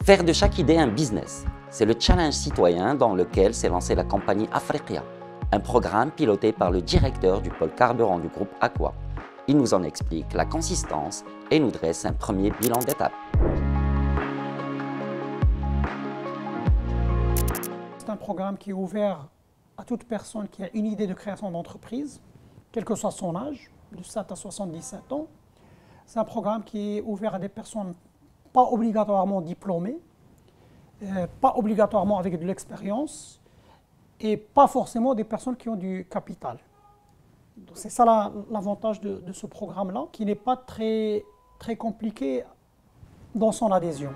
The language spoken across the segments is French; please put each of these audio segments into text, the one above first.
Faire de chaque idée un business, c'est le challenge citoyen dans lequel s'est lancée la compagnie Afriqia, un programme piloté par le directeur du pôle carburant du groupe Aqua. Il nous en explique la consistance et nous dresse un premier bilan d'étape. C'est un programme qui est ouvert à toute personne qui a une idée de création d'entreprise, quel que soit son âge, de 7 à 77 ans. C'est un programme qui est ouvert à des personnes pas obligatoirement diplômées, pas obligatoirement avec de l'expérience et pas forcément des personnes qui ont du capital. C'est ça l'avantage de ce programme-là, qui n'est pas très compliqué dans son adhésion.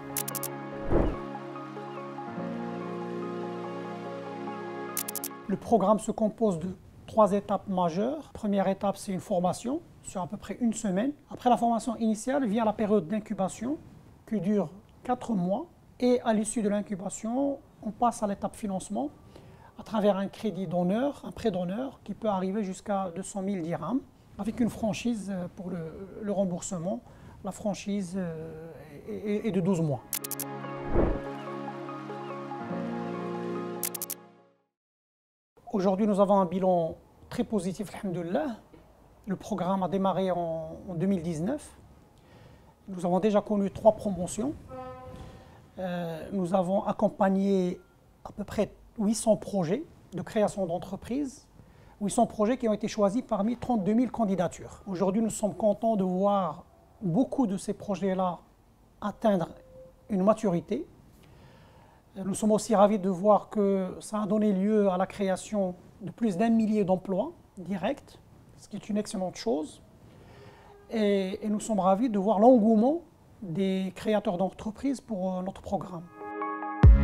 Le programme se compose de 3 étapes majeures. Première étape, c'est une formation sur à peu près une semaine. Après la formation initiale, vient la période d'incubation qui dure 4 mois. Et à l'issue de l'incubation, on passe à l'étape financement à travers un crédit d'honneur, un prêt d'honneur qui peut arriver jusqu'à 200 000 dirhams avec une franchise pour le remboursement. La franchise est de 12 mois. Aujourd'hui, nous avons un bilan très positif, alhamdoulilah. Le programme a démarré en 2019. Nous avons déjà connu 3 promotions. Nous avons accompagné à peu près 800 projets de création d'entreprises. 800 projets qui ont été choisis parmi 32 000 candidatures. Aujourd'hui, nous sommes contents de voir beaucoup de ces projets-là atteindre une maturité. Nous sommes aussi ravis de voir que ça a donné lieu à la création de plus d'1 millier d'emplois directs, ce qui est une excellente chose. Et nous sommes ravis de voir l'engouement des créateurs d'entreprises pour notre programme.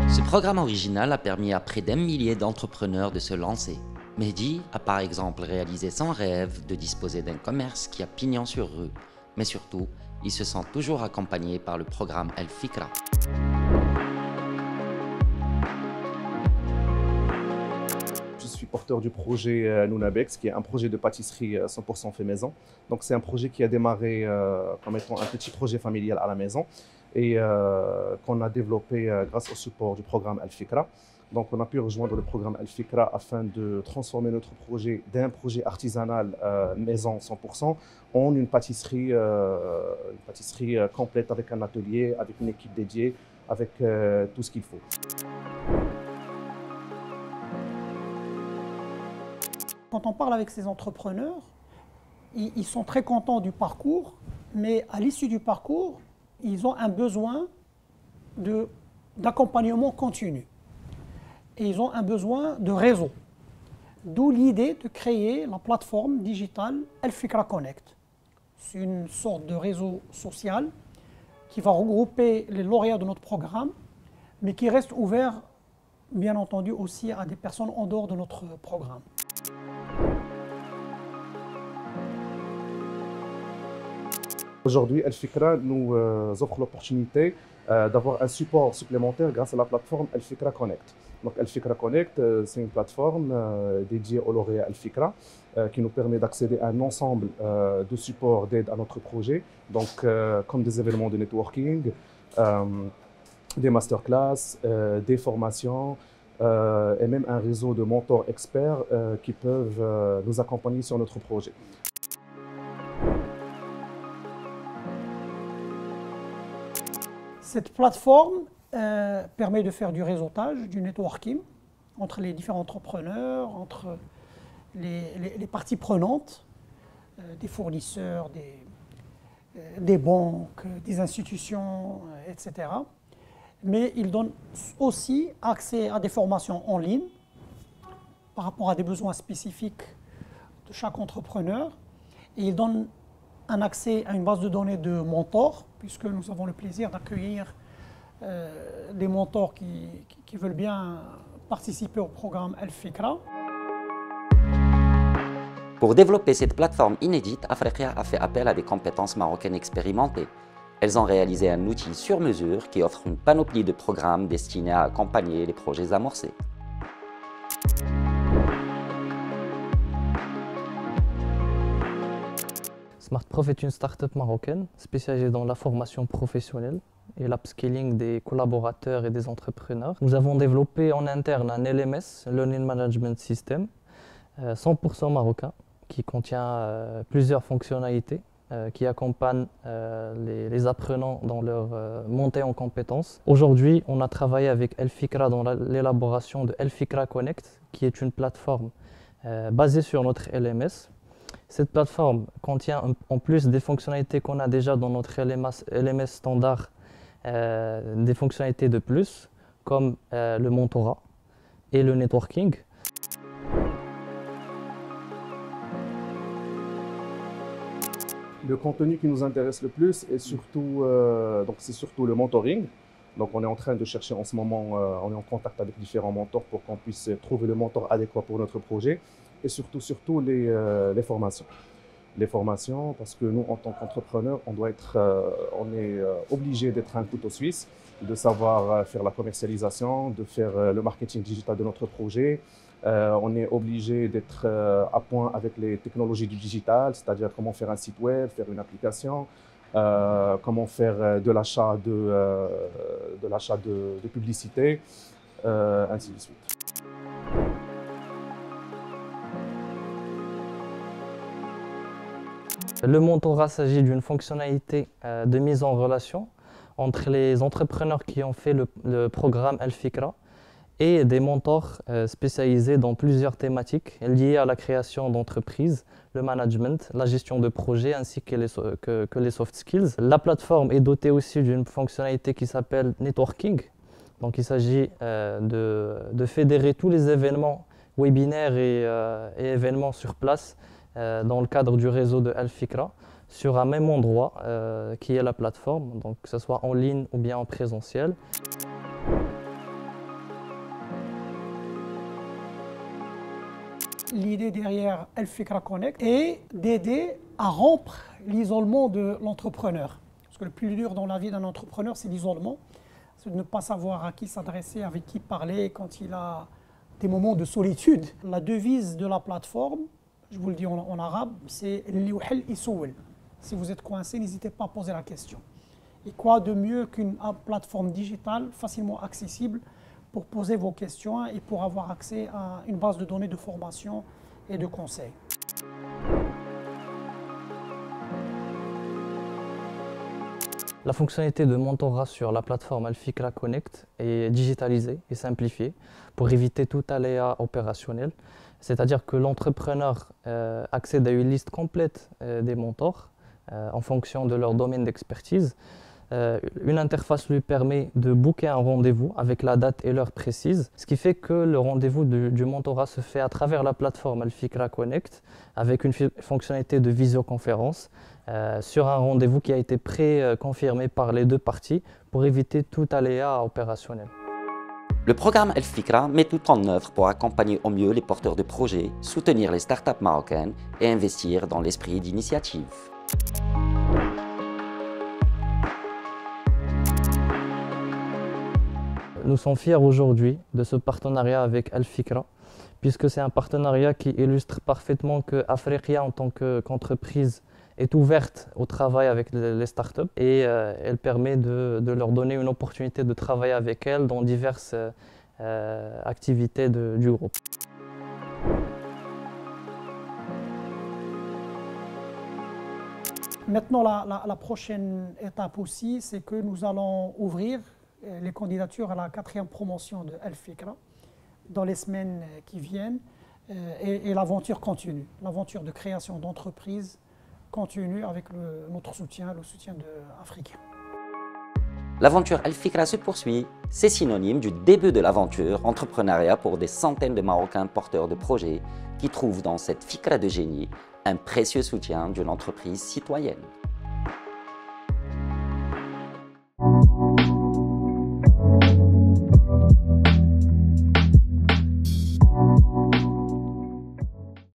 Ce programme original a permis à près d'1 millier d'entrepreneurs de se lancer. Mehdi a par exemple réalisé son rêve de disposer d'un commerce qui a pignon sur rue. Mais surtout, il se sent toujours accompagné par le programme Al-Fikra. Je suis porteur du projet Nounabex, qui est un projet de pâtisserie 100% fait maison. Donc c'est un projet qui a démarré comme étant un petit projet familial à la maison et qu'on a développé grâce au support du programme Al-Fikra. Donc on a pu rejoindre le programme Al-Fikra afin de transformer notre projet d'un projet artisanal maison 100% en une pâtisserie complète avec un atelier, avec une équipe dédiée, avec tout ce qu'il faut. Quand on parle avec ces entrepreneurs, ils sont très contents du parcours, mais à l'issue du parcours, ils ont un besoin d'accompagnement continu. Et ils ont un besoin de réseau. D'où l'idée de créer la plateforme digitale Al-Fikra Connect. C'est une sorte de réseau social qui va regrouper les lauréats de notre programme, mais qui reste ouvert, bien entendu, aussi à des personnes en dehors de notre programme. Aujourd'hui, Al-Fikra nous offre l'opportunité d'avoir un support supplémentaire grâce à la plateforme Al-Fikra Connect. Donc Al-Fikra Connect, c'est une plateforme dédiée aux lauréats Al-Fikra qui nous permet d'accéder à un ensemble de supports d'aide à notre projet, donc comme des événements de networking, des masterclass, des formations et même un réseau de mentors experts qui peuvent nous accompagner sur notre projet. Cette plateforme permet de faire du réseautage, du networking entre les différents entrepreneurs, entre les parties prenantes, des fournisseurs, des banques, des institutions, etc. Mais il donne aussi accès à des formations en ligne par rapport à des besoins spécifiques de chaque entrepreneur. Et il donne un accès à une base de données de mentors, puisque nous avons le plaisir d'accueillir des mentors qui veulent bien participer au programme Al-Fikra. Pour développer cette plateforme inédite, Afriqia a fait appel à des compétences marocaines expérimentées. Elles ont réalisé un outil sur mesure qui offre une panoplie de programmes destinés à accompagner les projets amorcés. SmartProf est une start-up marocaine spécialisée dans la formation professionnelle et l'upskilling des collaborateurs et des entrepreneurs. Nous avons développé en interne un LMS, Learning Management System, 100% marocain, qui contient plusieurs fonctionnalités qui accompagnent les apprenants dans leur montée en compétences. Aujourd'hui, on a travaillé avec El Fikra dans l'élaboration de El Fikra Connect, qui est une plateforme basée sur notre LMS. Cette plateforme contient en plus des fonctionnalités qu'on a déjà dans notre LMS standard, des fonctionnalités de plus, comme le mentorat et le networking. Le contenu qui nous intéresse le plus est surtout, c'est surtout le mentoring. Donc on est en train de chercher en ce moment, on est en contact avec différents mentors pour qu'on puisse trouver le mentor adéquat pour notre projet. Et surtout les formations. Les formations, parce que nous, en tant qu'entrepreneurs, on est obligé d'être un couteau suisse, de savoir faire la commercialisation, de faire le marketing digital de notre projet. On est obligé d'être à point avec les technologies du digital, c'est-à-dire comment faire un site web, faire une application, comment faire de l'achat de publicité, ainsi de suite. Le mentorat s'agit d'une fonctionnalité de mise en relation entre les entrepreneurs qui ont fait le programme El Fikra et des mentors spécialisés dans plusieurs thématiques liées à la création d'entreprises, le management, la gestion de projets ainsi que les soft skills. La plateforme est dotée aussi d'une fonctionnalité qui s'appelle networking. Donc il s'agit de fédérer tous les événements webinaires et événements sur place dans le cadre du réseau de El Fikra sur un même endroit qui est la plateforme, donc que ce soit en ligne ou bien en présentiel. L'idée derrière El Fikra Connect est d'aider à rompre l'isolement de l'entrepreneur. Parce que le plus dur dans la vie d'un entrepreneur, c'est l'isolement. C'est de ne pas savoir à qui s'adresser, avec qui parler quand il a des moments de solitude. La devise de la plateforme, je vous le dis en arabe, c'est « Li wahel isouel ». Si vous êtes coincé, n'hésitez pas à poser la question. Et quoi de mieux qu'une plateforme digitale facilement accessible pour poser vos questions et pour avoir accès à une base de données de formation et de conseils. La fonctionnalité de mentorat sur la plateforme El Fikra Connect est digitalisée et simplifiée pour éviter tout aléa opérationnel. C'est-à-dire que l'entrepreneur accède à une liste complète des mentors en fonction de leur domaine d'expertise. Une interface lui permet de booker un rendez-vous avec la date et l'heure précise, ce qui fait que le rendez-vous du mentorat se fait à travers la plateforme El Fikra Connect avec une fonctionnalité de visioconférence sur un rendez-vous qui a été pré-confirmé par les deux parties pour éviter tout aléa opérationnel. Le programme El Fikra met tout en œuvre pour accompagner au mieux les porteurs de projets, soutenir les startups marocaines et investir dans l'esprit d'initiative. Nous sommes fiers aujourd'hui de ce partenariat avec El Fikra, puisque c'est un partenariat qui illustre parfaitement que Afriqia en tant qu'entreprise est ouverte au travail avec les startups et elle permet de leur donner une opportunité de travailler avec elles dans diverses activités du groupe. Maintenant, la prochaine étape aussi, c'est que nous allons ouvrir les candidatures à la 4e promotion de El Fikra dans les semaines qui viennent et l'aventure continue, l'aventure de création d'entreprises continue avec notre soutien, le soutien d'Afriqia. L'aventure El Fikra se poursuit, c'est synonyme du début de l'aventure entrepreneuriat pour des centaines de Marocains porteurs de projets qui trouvent dans cette Fikra de génie un précieux soutien d'une entreprise citoyenne.